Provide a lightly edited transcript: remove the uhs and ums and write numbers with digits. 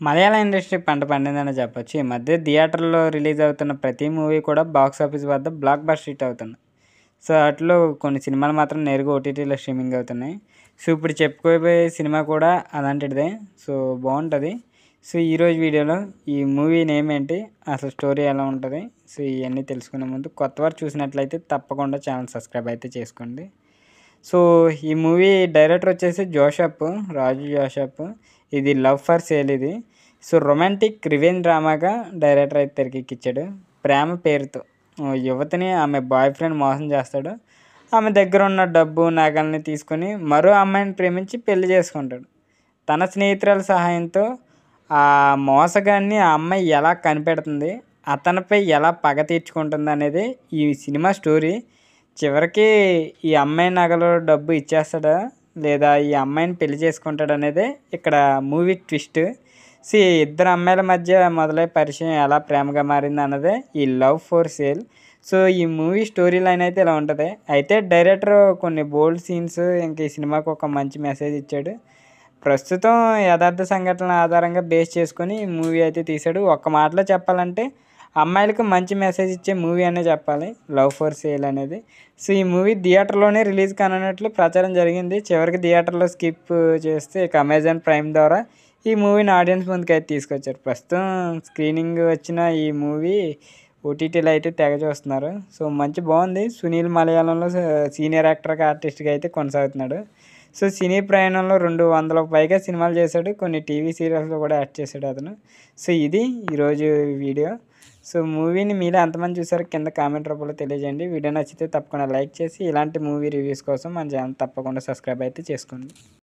మలయాళ industry పంట పండిందని చెప్పొచ్చు. ఈ మధ్య థియేటర్‌లో రిలీజ్ అవుతున్న ప్రతి మూవీ కూడా బాక్స్ ఆఫీస్ వద్ద బ్లాక్ బస్టర్ హిట్ అవుతుంది. సో, అట్లో కొన్ని సినిమాలు మాత్రం నేరుగా ఓటీటీలో స్ట్రీమింగ్ అవుతున్నాయి. సో, ఇప్పుడు చెప్పుకోబోయే సినిమా కూడా అలాంటిదే. సో, బావుంటది. సో, ఈరోజు వీడియోలో ఈ మూవీ నేమ్ ఏంటి? అసలు స్టోరీ ఎలా ఉంటది? సో, ఇయన్నీ తెలుసుకునే ముందు కొత్తవారు చూసినట్లయితే తప్పకుండా ఛానల్ సబ్స్క్రైబ్ అయితే చేసుకోండి. సో, ఈ మూవీ డైరెక్టర్ వచ్చేసి జోషప్, రాజు జోషప్. ఇది లవ్ ఫర్ సేల్ ఇది. సో, రొమాంటిక్ రివెంజ్ డ్రామాగా డైరెక్టర్ అయితే తెరకెక్కించాడు. ప్రేమ పేరుతో యువతిని ఆమె బాయ్ ఫ్రెండ్ మోసం చేస్తాడు. ఆమె దగ్గర ఉన్న డబ్బు, నగల్ని తీసుకొని మరో అమ్మాయిని ప్రేమించి పెళ్లి చేసుకుంటాడు. తన స్నేహితురాల సహాయంతో ఆ మోసగాన్ని ఆ అమ్మాయి ఎలా కనిపెడుతుంది, అతనిపై ఎలా పగ తీర్చుకుంటుంది అనేది ఈ సినిమా స్టోరీ. చివరికి ఈ అమ్మాయి నగలు డబ్బు ఇచ్చేస్తాడా, లేదా ఈ అమ్మాయిని పెళ్లి చేసుకుంటాడనేదే ఇక్కడ మూవీ ట్విస్ట్. సో, ఈ ఇద్దరు అమ్మాయిల మధ్య మొదలై పరిచయం ఎలా ప్రేమగా మారింది అన్నదే ఈ లవ్ ఫర్ సేల్. సో, ఈ మూవీ స్టోరీ లైన్ అయితే ఇలా ఉంటుంది. అయితే డైరెక్టర్ కొన్ని బోల్డ్ సీన్స్, ఇంకా ఈ సినిమాకు ఒక మంచి మెసేజ్ ఇచ్చాడు. ప్రస్తుతం యథార్థ సంఘటనల ఆధారంగా బేస్ చేసుకొని ఈ మూవీ అయితే తీశాడు. ఒక్క మాటలో చెప్పాలంటే అమ్మాయిలకు మంచి మెసేజ్ ఇచ్చే మూవీ అనే చెప్పాలి లవ్ ఫర్ సేల్ అనేది. సో, ఈ మూవీ థియేటర్లోనే రిలీజ్ కానున్నట్లు ప్రచారం జరిగింది. చివరికి థియేటర్లో స్కిప్ చేస్తే ఇక అమెజాన్ ప్రైమ్ ద్వారా ఈ మూవీని ఆడియన్స్ ముందుకైతే తీసుకొచ్చారు. ప్రస్తుతం స్క్రీనింగ్ వచ్చిన ఈ మూవీ ఓటీటీలో అయితే తెగ చూస్తున్నారు. సో, బాగుంది. సునీల్ మలయాళంలో సీనియర్ యాక్టర్గా ఆర్టిస్ట్గా అయితే కొనసాగుతున్నాడు. సో, సినీ ప్రయాణంలో 200లకు పైగా సినిమాలు చేశాడు. కొన్ని టీవీ సీరియల్స్లో కూడా యాక్ట్ చేశాడు అతను. సో, ఇది ఈరోజు వీడియో. సో, మూవీని మీలో ఎంతమంది చూసారో కింద కామెంట్ రూపంలో తెలియజేయండి. వీడియో నచ్చితే తప్పకుండా లైక్ చేసి ఇలాంటి మూవీ రివ్యూస్ కోసం మన ఛానల్ తప్పకుండా సబ్స్క్రైబ్ అయితే చేసుకోండి.